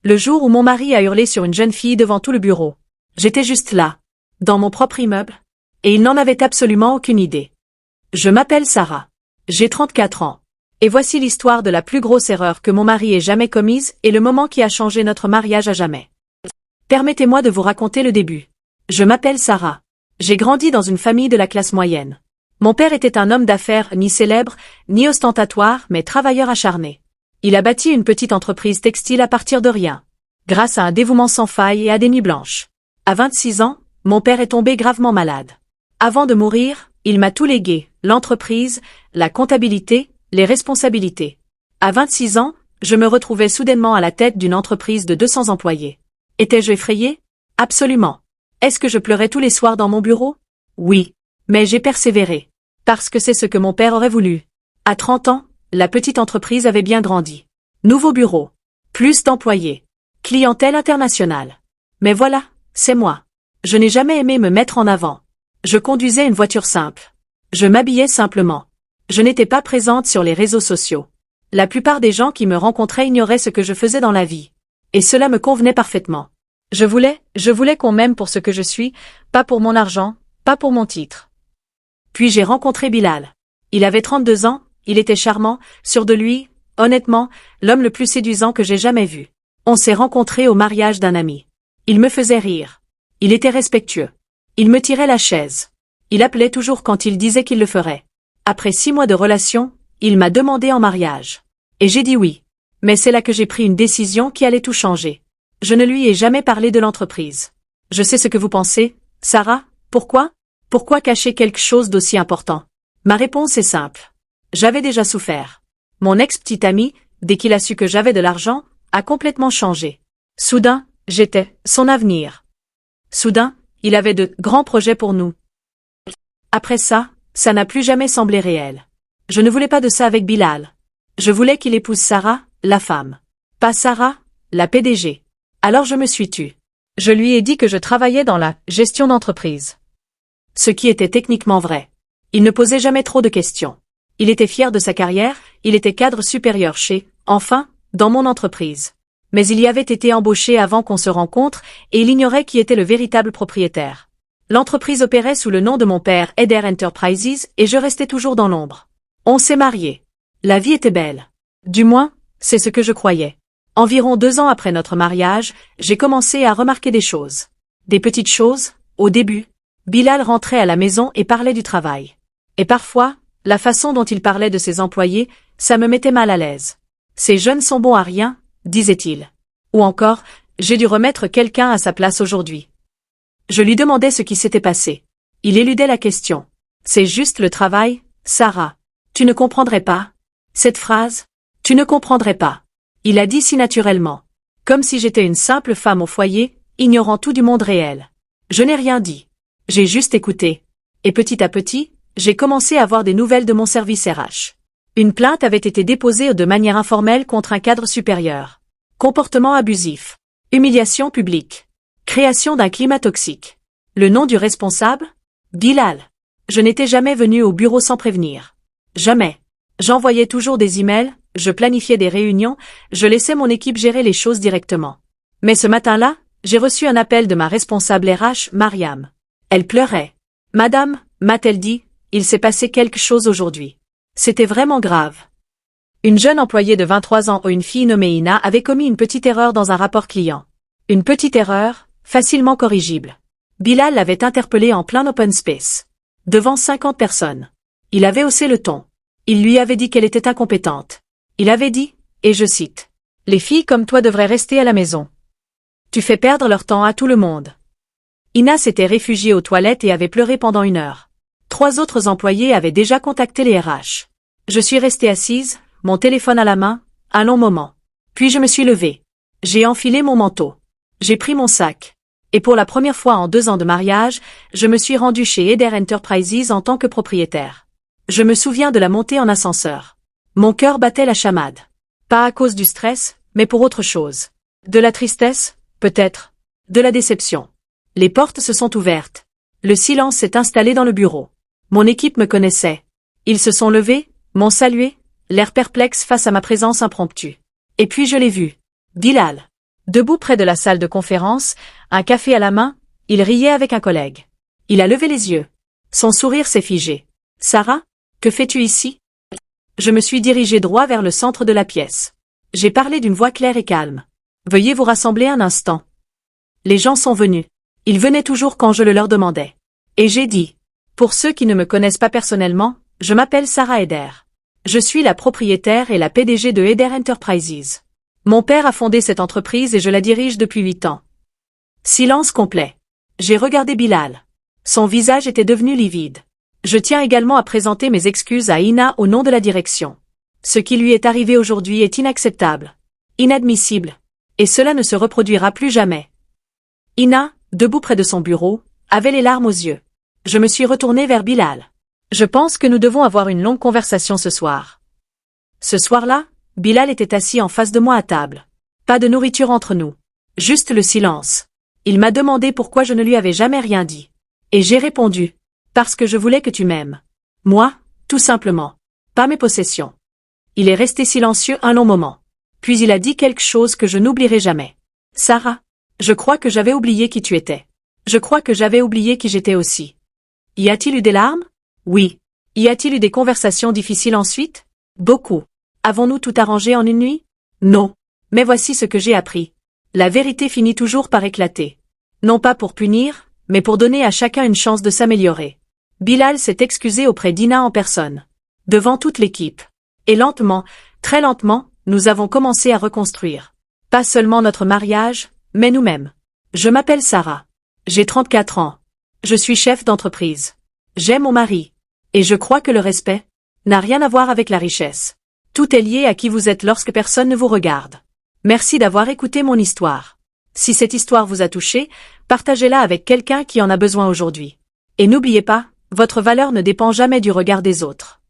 Le jour où mon mari a hurlé sur une jeune fille devant tout le bureau. J'étais juste là, dans mon propre immeuble, et il n'en avait absolument aucune idée. Je m'appelle Sarah. J'ai 34 ans. Et voici l'histoire de la plus grosse erreur que mon mari ait jamais commise et le moment qui a changé notre mariage à jamais. Permettez-moi de vous raconter le début. Je m'appelle Sarah. J'ai grandi dans une famille de la classe moyenne. Mon père était un homme d'affaires ni célèbre, ni ostentatoire, mais travailleur acharné. Il a bâti une petite entreprise textile à partir de rien. Grâce à un dévouement sans faille et à des nuits blanches. À 26 ans, mon père est tombé gravement malade. Avant de mourir, il m'a tout légué, l'entreprise, la comptabilité, les responsabilités. À 26 ans, je me retrouvais soudainement à la tête d'une entreprise de 200 employés. Étais-je effrayée? Absolument. Est-ce que je pleurais tous les soirs dans mon bureau? Oui. Mais j'ai persévéré. Parce que c'est ce que mon père aurait voulu. À 30 ans, la petite entreprise avait bien grandi. Nouveau bureau. Plus d'employés. Clientèle internationale. Mais voilà, c'est moi. Je n'ai jamais aimé me mettre en avant. Je conduisais une voiture simple. Je m'habillais simplement. Je n'étais pas présente sur les réseaux sociaux. La plupart des gens qui me rencontraient ignoraient ce que je faisais dans la vie. Et cela me convenait parfaitement. Je voulais qu'on m'aime pour ce que je suis, pas pour mon argent, pas pour mon titre. Puis j'ai rencontré Bilal. Il avait 32 ans, il était charmant, sûr de lui, honnêtement, l'homme le plus séduisant que j'ai jamais vu. On s'est rencontrés au mariage d'un ami. Il me faisait rire. Il était respectueux. Il me tirait la chaise. Il appelait toujours quand il disait qu'il le ferait. Après 6 mois de relation, il m'a demandé en mariage. Et j'ai dit oui. Mais c'est là que j'ai pris une décision qui allait tout changer. Je ne lui ai jamais parlé de l'entreprise. Je sais ce que vous pensez, Sarah, pourquoi? Pourquoi cacher quelque chose d'aussi important? Ma réponse est simple. J'avais déjà souffert. Mon ex-petit ami, dès qu'il a su que j'avais de l'argent, a complètement changé. Soudain, j'étais son avenir. Soudain, il avait de grands projets pour nous. Après ça n'a plus jamais semblé réel. Je ne voulais pas de ça avec Bilal. Je voulais qu'il épouse Sarah, la femme. Pas Sarah, la PDG. Alors je me suis tue. Je lui ai dit que je travaillais dans la gestion d'entreprise. Ce qui était techniquement vrai. Il ne posait jamais trop de questions. Il était fier de sa carrière, il était cadre supérieur dans mon entreprise. Mais il y avait été embauché avant qu'on se rencontre et il ignorait qui était le véritable propriétaire. L'entreprise opérait sous le nom de mon père, Eder Enterprises, et je restais toujours dans l'ombre. On s'est mariés. La vie était belle. Du moins, c'est ce que je croyais. Environ 2 ans après notre mariage, j'ai commencé à remarquer des choses. Des petites choses, au début. Bilal rentrait à la maison et parlait du travail. Et parfois, la façon dont il parlait de ses employés, ça me mettait mal à l'aise. Ces jeunes sont bons à rien, disait-il. Ou encore, j'ai dû remettre quelqu'un à sa place aujourd'hui. Je lui demandais ce qui s'était passé. Il éludait la question. C'est juste le travail, Sarah. Tu ne comprendrais pas? Cette phrase? Tu ne comprendrais pas. Il a dit si naturellement. Comme si j'étais une simple femme au foyer, ignorant tout du monde réel. Je n'ai rien dit. J'ai juste écouté. Et petit à petit, j'ai commencé à avoir des nouvelles de mon service RH. Une plainte avait été déposée de manière informelle contre un cadre supérieur. Comportement abusif. Humiliation publique. Création d'un climat toxique. Le nom du responsable? Bilal. Je n'étais jamais venu au bureau sans prévenir. Jamais. J'envoyais toujours des emails, je planifiais des réunions, je laissais mon équipe gérer les choses directement. Mais ce matin-là, j'ai reçu un appel de ma responsable RH, Mariam. Elle pleurait. Madame, m'a-t-elle dit, il s'est passé quelque chose aujourd'hui. C'était vraiment grave. Une jeune employée de 23 ans ou une fille nommée Ina avait commis une petite erreur dans un rapport client. Une petite erreur, facilement corrigible. Bilal l'avait interpellée en plein open space. Devant 50 personnes. Il avait haussé le ton. Il lui avait dit qu'elle était incompétente. Il avait dit, et je cite, « Les filles comme toi devraient rester à la maison. Tu fais perdre leur temps à tout le monde. » Ina s'était réfugiée aux toilettes et avait pleuré pendant 1 heure. 3 autres employés avaient déjà contacté les RH. Je suis restée assise, mon téléphone à la main, un long moment. Puis je me suis levée. J'ai enfilé mon manteau. J'ai pris mon sac. Et pour la première fois en 2 ans de mariage, je me suis rendue chez Eder Enterprises en tant que propriétaire. Je me souviens de la montée en ascenseur. Mon cœur battait la chamade. Pas à cause du stress, mais pour autre chose. De la tristesse, peut-être. De la déception. Les portes se sont ouvertes. Le silence s'est installé dans le bureau. Mon équipe me connaissait. Ils se sont levés, m'ont salué, l'air perplexe face à ma présence impromptue. Et puis je l'ai vu. Bilal. Debout près de la salle de conférence, un café à la main, il riait avec un collègue. Il a levé les yeux. Son sourire s'est figé. « Sarah, que fais-tu ici ?» Je me suis dirigé droit vers le centre de la pièce. J'ai parlé d'une voix claire et calme. « Veuillez vous rassembler un instant. » Les gens sont venus. Ils venaient toujours quand je le leur demandais. Et j'ai dit. Pour ceux qui ne me connaissent pas personnellement, je m'appelle Sarah Eder. Je suis la propriétaire et la PDG de Eder Enterprises. Mon père a fondé cette entreprise et je la dirige depuis 8 ans. Silence complet. J'ai regardé Bilal. Son visage était devenu livide. Je tiens également à présenter mes excuses à Ina au nom de la direction. Ce qui lui est arrivé aujourd'hui est inacceptable. Inadmissible. Et cela ne se reproduira plus jamais. Ina, debout près de son bureau, avait les larmes aux yeux. Je me suis retourné vers Bilal. Je pense que nous devons avoir une longue conversation ce soir. Ce soir-là, Bilal était assis en face de moi à table. Pas de nourriture entre nous. Juste le silence. Il m'a demandé pourquoi je ne lui avais jamais rien dit. Et j'ai répondu. Parce que je voulais que tu m'aimes. Moi, tout simplement. Pas mes possessions. Il est resté silencieux un long moment. Puis il a dit quelque chose que je n'oublierai jamais. Sarah, je crois que j'avais oublié qui tu étais. Je crois que j'avais oublié qui j'étais aussi. Y a-t-il eu des larmes? Oui. Y a-t-il eu des conversations difficiles ensuite? Beaucoup. Avons-nous tout arrangé en une nuit? Non. Mais voici ce que j'ai appris. La vérité finit toujours par éclater. Non pas pour punir, mais pour donner à chacun une chance de s'améliorer. Bilal s'est excusé auprès d'Ina en personne. Devant toute l'équipe. Et lentement, très lentement, nous avons commencé à reconstruire. Pas seulement notre mariage, mais nous-mêmes. Je m'appelle Sarah. J'ai 34 ans. Je suis chef d'entreprise. J'aime mon mari. Et je crois que le respect n'a rien à voir avec la richesse. Tout est lié à qui vous êtes lorsque personne ne vous regarde. Merci d'avoir écouté mon histoire. Si cette histoire vous a touché, partagez-la avec quelqu'un qui en a besoin aujourd'hui. Et n'oubliez pas, votre valeur ne dépend jamais du regard des autres.